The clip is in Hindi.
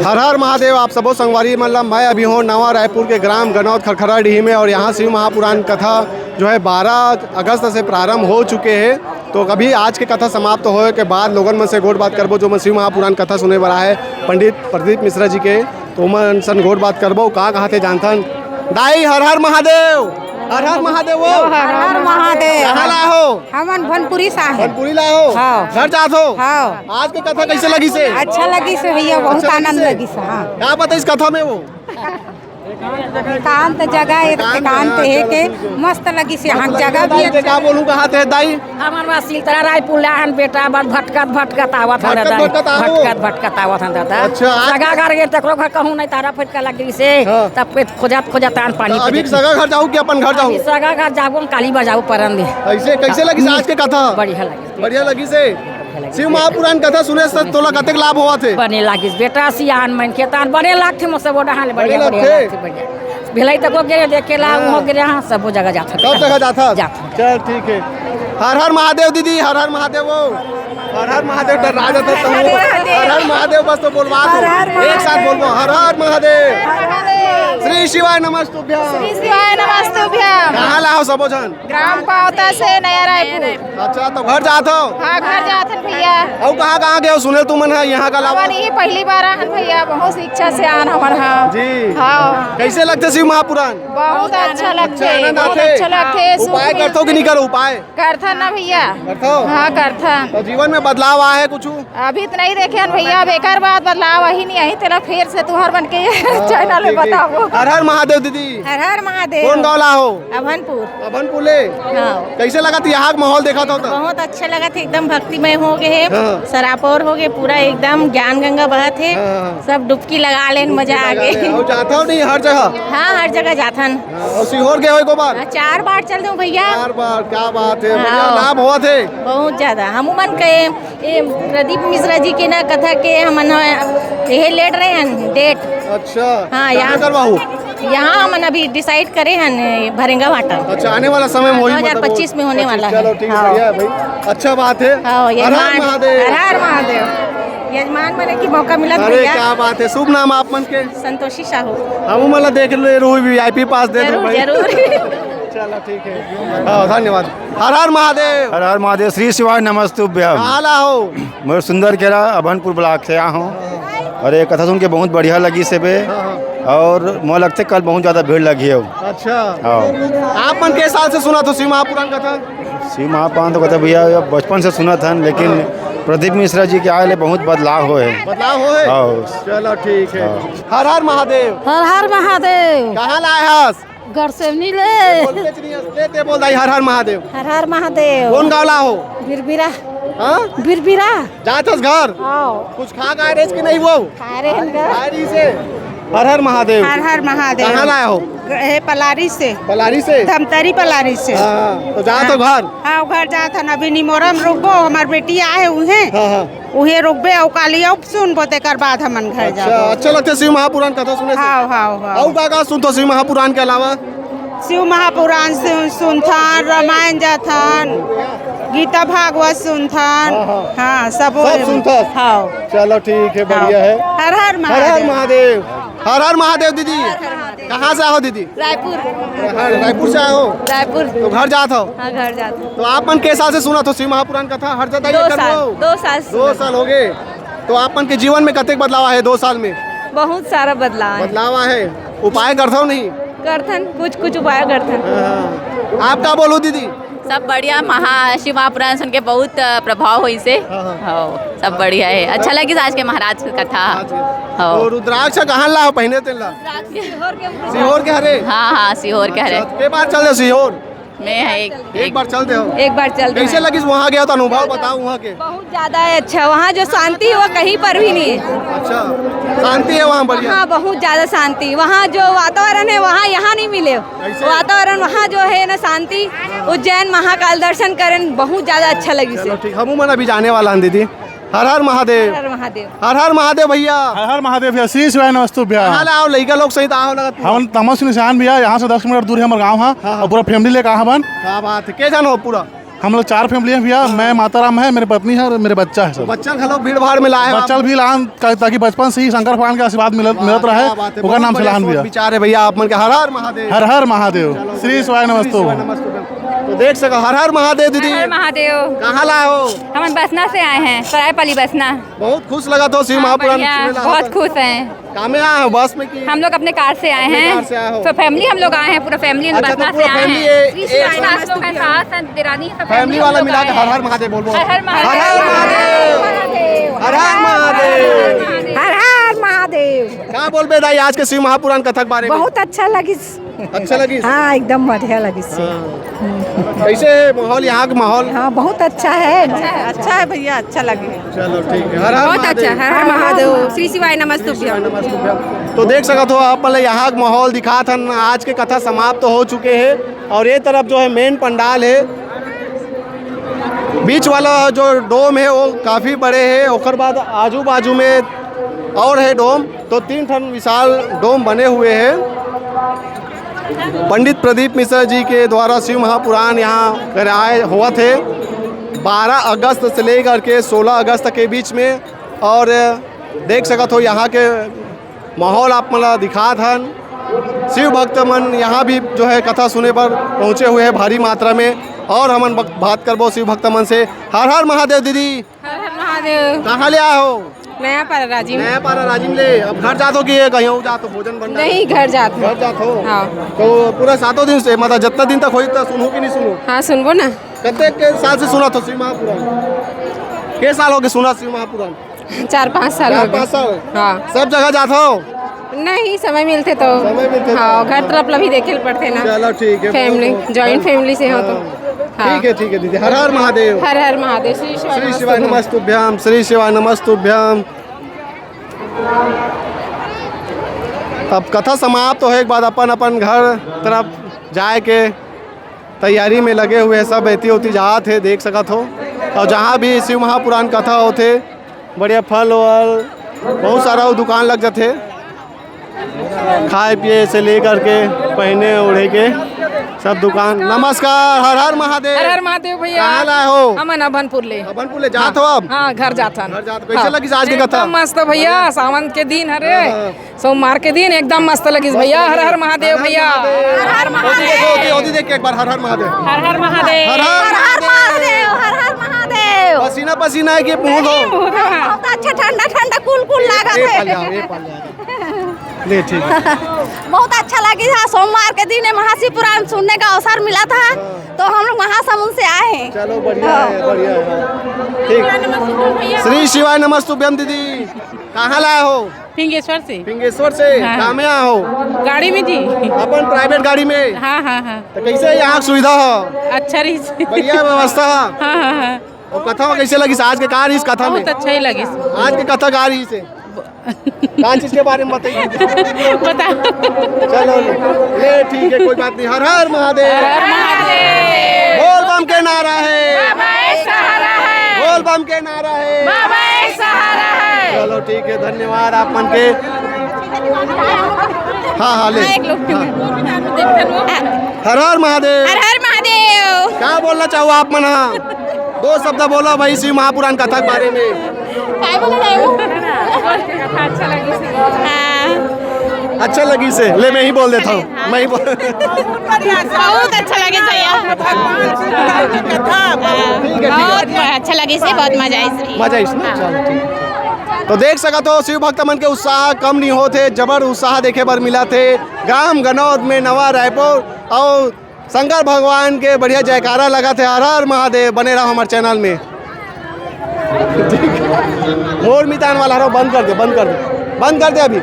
हर हर महादेव। आप सबो संगवारी मतलब मैं अभी हूँ नवा रायपुर के ग्राम गनौत खरखराडीह में और यहाँ शिव महापुराण कथा जो है 12 अगस्त से प्रारंभ हो चुके हैं। तो कभी आज के कथा समाप्त होए के बाद लोगन में से गोट बात करबो जो मैं शिव महापुराण कथा सुने बड़ा है पंडित प्रदीप मिश्रा जी के, तो मैं सन गोट बात करबो कहाँ थे जानथन। दाई हर हर महादेव। हर हर महादेव। हर हर महादेव। कहाँ लाए हो? हमन भनपुरी सा है। भनपुरी लाए हो? हाँ। घर जात हो? हाँ। आज की कथा कैसे लगी से? अच्छा लगी से भैया, बहुत अच्छा लगी आनंद से? लगी से। हाँ। क्या पता इस कथा में वो एकांत जगह एकांत है के मस्त लगी से। यहाँ जगह भी अच्छा। क्या बोलूं कहाँ थे दाई? हमार वासिल तरा रायपुर लाहन बेटा बस भटकत आवत है दादा, भटकत आवत है दादा। अच्छा। सगा घर गए तकरो घर कहूं नहीं तारा फटका लगी से हाँ। तब पेट खोजत आन पानी अभी सगा घर जाऊँ कि अपन घर जाऊँ? सगा घर जाबो काली बजाऊ परन दे। कैसे लगी आज के कथा? बढ़िया लगी से। शिव महापुराण कथा सुने से तोला कतेक लाभ हुआ थे? बने लागिस बेटा सियान मन खेतान बने लाग थे मसे बोडा हाल बढ़िया बने बढ़िया लाग थे। बढ़िया भेलाई तक गे देखे ला हाँ। हो गे हां सब जगह जाता सब जगह जाता। जाता। चल ठीक है। हर हर महादेव दीदी। हर हर महादेव। हर हर महादेव डर राजा था तुम। हर हर महादेव बस तो बोलवा दो एक साथ बोलबो हर हर महादेव। श्री शिवाय नमस्तुभ्यम। श्री शिवाय नमस्तुभ्यम। कहाँ लाओ सबो जन? ग्राम पावता से नया रायपुर। अच्छा तो घर जात हो? हाँ घर जात हन भैया। और कहाँ गए हो? सुने तुमन है यहाँ का लावा? हमारी पहली बार आन भैया, बहुत इच्छा से आन हमार। हाँ जी। हाँ कैसे लगते शिव महापुराण? बहुत अच्छा लगते, आनंद बहुत आते? अच्छा लगते। उपाय करते कि नहीं करो उपाय? करथा ना भैया। करते हो? हाँ करथा। तो जीवन में बदलाव आया है कुछ? अभी तो नहीं देखे हन भैया, बेकार बात बदलाव वही नहीं आई तेरा फिर से तुहर बन के चैनल में बताओ। हर हर महादेव दीदी। हर हर महादेव। कौन गाँव ला हो? अभनपुर। अभनपुर ले। हाँ। कैसे लगा थी यहाँ का माहौल देखा था? बहुत अच्छा लगा था, एकदम भक्तिमय हो गए हाँ। है, सरापोर हो गए पूरा, एकदम ज्ञान गंगा बहत है। हाँ। सब डुबकी लगा लेन, मजा आ गई। और जाता हो नहीं हर जगह? हाँ हर जगह जाथन। और सीहोर गए हो एक बार? 4 बार चल दूं भैया। 4 बार। क्या बात है। हाँ। बढ़िया लाभ हुआ थे? बहुत ज्यादा। हम मन के ये प्रदीप मिश्रा जी के ना कथा के हम यही लेट रहे हैं डेट। अच्छा। हाँ, यहाँ यहाँ करवाहू? यहाँ हम अभी डिसाइड करे हैं भरेंगा वाटर। अच्छा आने वाला समय में वही 2025 में होने वाला है। चलो ठीक है। हाँ। बढ़िया है भाई, अच्छा बात है। हाँ, हर हर यजमान महादेव। हर हर महादेव। यजमान बने की मौका मिला अरे भैया। क्या बात है। शुभ नाम आप मन के? संतोषी साहू। हम मतलब देख ले रूही VIP पास दे दो जरूर भाई। जरूर। चलो ठीक है। हाँ धन्यवाद। हर हर महादेव। हर हर महादेव। श्री शिवाय नमस्तुभ्यम। कहाँ ला हो? मैं सुंदर केरा अभनपुर ब्लॉक से आया हूँ और ये कथा सुन के बहुत बढ़िया लगी से बे। और मुझे लगता है कल बहुत ज़्यादा भीड़ लगी है। अच्छा। हाँ। आप मन के साल से सुना तो शिव महापुराण कथा? शिव महापुराण तो कहते भैया बचपन से सुना था, लेकिन प्रदीप मिश्रा जी के आए बहुत बदलाव हो है। बदलाव हो है? हाँ। चलो ठीक है। हर हर महादेव। हर हर महादेव। कहाँ लाए हस? घर से मिले लेते बोल दाई हर हर महादेव। हर हर महादेव। कौन गाँव ला हो? बिरबिरा। हाँ? बिरबिरा। जातस घर? कुछ खा गए रेस की नहीं वो? खा रहे हैं। शायरी से। हर हर महादेव। हर हर महादेव। कहाँ लाए हो? पलारी से। पलारी से? धमतरी पलारी से। हाँ तो जा तो घर? हाँ घर जात हन। अभी निमोरम रुकबो, हमार बेटी आए उहे हाँ। उहे रुकबे और कालिया सुनबो तेकर बाद हमन घर अच्छा जाबो। अच्छा लगता है शिव महापुराण कथा सुने से? हाँ हाँ हाँ। और का सुन तो शिव महापुराण के अलावा? शिव महापुराण सुनथान, रामायण जाथान, गीता भागवत सुनथान। हाँ सब सुनथस? हाँ। चलो ठीक है। बढ़िया है। हर हर हर हर महादेव। महादेव। हर हर महादेव दीदी। कहाँ से आओ दीदी? रायपुर। रायपुर से आओ? रायपुर। तो घर जात हो? हाँ घर जाते। तो आप मन के साल से सुना तो शिव महापुराण कथा हर जगह? 2 साल। 2 साल हो गए। तो आप मन के जीवन में कतेक बदलाव है 2 साल में? बहुत सारा बदलाव है। उपाय करते हो नहीं? करथन कुछ उपाय करथन। आप क्या बोलो दीदी? सब बढ़िया। शिव महापुराण सुन के बहुत प्रभाव हुई से। हाँ सब बढ़िया है। अच्छा लगी आज के महाराज की कथा। हाँ। तो रुद्राक्ष कहाँ ला हो पहने तेला? सीहोर के हरे? हाँ सीहोर के हरे। के बार चल दे सीहोर? मैं है एक बार चलते हो? एक बार चल। कैसे लगी वहाँ गया तो अनुभव बताओ वहाँ के? बहुत ज्यादा है। अच्छा वहाँ जो शांति है वो कहीं पर भी नहीं है। अच्छा शांति है वहाँ बढ़िया? हाँ बहुत ज्यादा शांति। वहाँ जो वातावरण है वहाँ यहाँ नहीं मिले। वातावरण वहाँ जो है ना शांति। उज्जैन महाकाल दर्शन करें बहुत ज्यादा अच्छा लगी से। ठीक। हम मन अभी जाने वाला हैं दीदी। हर हर महादेव। हर महादेव। हर हर महादेव भैया। हर हर महादेव भैया। श्री शिवाय नमस्तुभ्यम। कहाँ आओ लड़का लोग सहित आओ लगत? हम तमस निशान भैया, यहाँ से 10 किलोमीटर दूर है हमारा गाँव है और पूरा फैमिली लेकर आए हन। क्या बात है। के जानो पूरा? हम लोग 4 फैमिली हैं भैया। मैं माता राम है, मेरी पत्नी है और मेरे बच्चा है सब। बच्चन खलो भीड़ भाड़ में लाए बच्चा भी लान ताकि बचपन से ही शंकर भगवान के आशीर्वाद मिलत रहे, ओकर नाम से लान भैया। विचार है भैया आप मन के हर हर महादेव। हर हर महादेव, श्री शिवाय नमस्तु। तो देख सको हर हर महादेव दीदी। हर महादेव। कहाँ लाए हो? हम बसना से आए हैं, सरायपाली बसना। बहुत खुश लगा तो शिव महापुराण बहुत खुश हैं। कहाँ में आए हो? बस में की? हम लोग अपने कार से आए हैं। कार से आए हो? तो फैमिली हम लोग आए हैं, पूरा फैमिली अच्छा, तो बसना पूरा से आए फैमिली हैं। सास लोग हैं, सास हैं, दिरानी सब फैमिली वाला मिला के हर हर महादेव बोल बोल। हर हर महादेव। हर हर महादेव। हर हर महादेव। क्या बोल बे दाई आज के शिव महापुराण कथा के बारे में? बहुत अच्छा लगी। अच्छा लगी? हाँ एकदम बढ़िया लगी से। कैसे महाल यहाँ का माहौल? हाँ बहुत अच्छा है। अच्छा है भैया, अच्छा लगे। चलो ठीक है। हर हर बहुत अच्छा। हर हर महादेव। श्री शिवाय नमस्तुभ्यम। तो देख सकते हो आप मतलब यहाँ का माहौल दिखा था। आज के कथा समाप्त हो चुके हैं और ये तरफ जो है मेन पंडाल है, बीच वाला जो डोम है वो काफ़ी बड़े है। और बाद आजू बाजू में और है डोम, तो 3 ठन विशाल डोम बने हुए हैं। पंडित प्रदीप मिश्रा जी के द्वारा शिव महापुराण यहाँ कराए हुआ थे 12 अगस्त से लेकर के 16 अगस्त के बीच में। और देख सकते हो यहाँ के माहौल आप मतलब दिखा था। शिव भक्त मन यहाँ भी जो है कथा सुने पर पहुँचे हुए हैं भारी मात्रा में। और हम बात करबो शिव भक्त मन से। हर हर महादेव दीदी। हर हर महादेव। कहाँ ले आए हो? नया पारा राजीव। नया पारा राजीव ले। अब घर जात हो कि कहीं और जात हो? भोजन बन नहीं, घर जात घर जात हो। हाँ। तो पूरा 7 दिन से मतलब जितना दिन तक होई तो सुनू कि नहीं सुनू? हाँ सुनबो ना। कितने के साल से सुना तो शिव महापुराण? के साल हो गए सुना शिव महापुराण? 4-5 साल हो 4-5 साल। हाँ। सब जगह जात हो? नहीं, समय मिलते तो। समय मिलते तो। हाँ, घर तरफ भी देखे पड़ते ना। चलो ठीक है। फैमिली, जॉइंट फैमिली से हो तो। हाँ। ठीक है दीदी। हर हर महादेव। हर हर महादेव। श्री श्री शिवाय नमस्तुभ्याम। श्री शिवाय नमस्तुभ्याम। अब कथा समाप्त होने के बाद अपन अपन घर तरफ जाए के तैयारी में लगे हुए सब एती होती जहाँ थे देख सकत हो। और जहाँ भी शिव महापुराण कथा होते बढ़िया फल वल बहुत सारा दुकान लग जाते, खाए पिए से लेकर के पहने ओढ़े के सब दुकान। नमस्कार। हर हर महादेव। हर हर महादेव भैया। कहाँ लाए हो? हम अभनपुर ले। अभनपुर ले जात हो अब? हाँ घर जाता। घर जात। कैसे लगी आज की कथा? एकदम मस्त भैया। सावन के दिन हरे सोमवार के दिन एकदम मस्त लगी भैया। हर हर महादेव भैया। हर हर महादेव। देख के एक बार हर हर महादेव। हर हर महादेव। हर हर महादेव। हर हर महादेव। पसीना पसीना है कि मुंह धो। बहुत अच्छा ठंडा ठंडा कुल कुल लागत है। ले ठीक है। बहुत अच्छा लगी था। सोमवार के दिन महाशिव पुराण सुनने का अवसर मिला था, तो हम लोग महासमुंद से आए हैं। चलो बढ़िया है, बढ़िया है। ठीक। श्री शिवाय नमस्तुभ्यम दीदी। कहाँ लाए हो? पिंगेश्वर से। पिंगेश्वर से। कहाँ में आए हो? गाड़ी में जी। अपन प्राइवेट गाड़ी में? हाँ हाँ हाँ। तो कैसे यहाँ सुविधा है? अच्छा रही। बढ़िया व्यवस्था। हाँ हाँ हाँ। और कथा कैसे लगी आज के कार इस कथा में? बहुत अच्छा ही लगी। आज की कथा कार ही से कौन चीज के बारे में बताइए? बता। चलो ले ठीक है, कोई बात नहीं। हर हर महादेव। बोल बम के नारा है। बोल बम के नारा है। चलो ठीक है, धन्यवाद आप मन के। हाँ हाँ ले। हर हर महादेव। हर हर महादेव। क्या बोलना चाहो आप मन? 2 शब्द बोलो भाई शिव महापुराण कथा के बारे में। अच्छा लगी से ले मैं ही बोल देता हूँ। मैं ही बोल। बहुत अच्छा लगे भैया। बहुत अच्छा लगे से, बहुत मजा आई। मजा आई ना? चलो ठीक है। तो देख सकते हो शिव भक्त मन के उत्साह कम नहीं होते, जबर उत्साह देखे पर मिला थे ग्राम गनौद में नवा रायपुर। और शंकर भगवान के बढ़िया जयकारा लगा थे। हर हर महादेव। बने रहो हमारे चैनल में। मोर मितान वाला बंद कर दे, बंद कर दे, बंद कर दे अभी।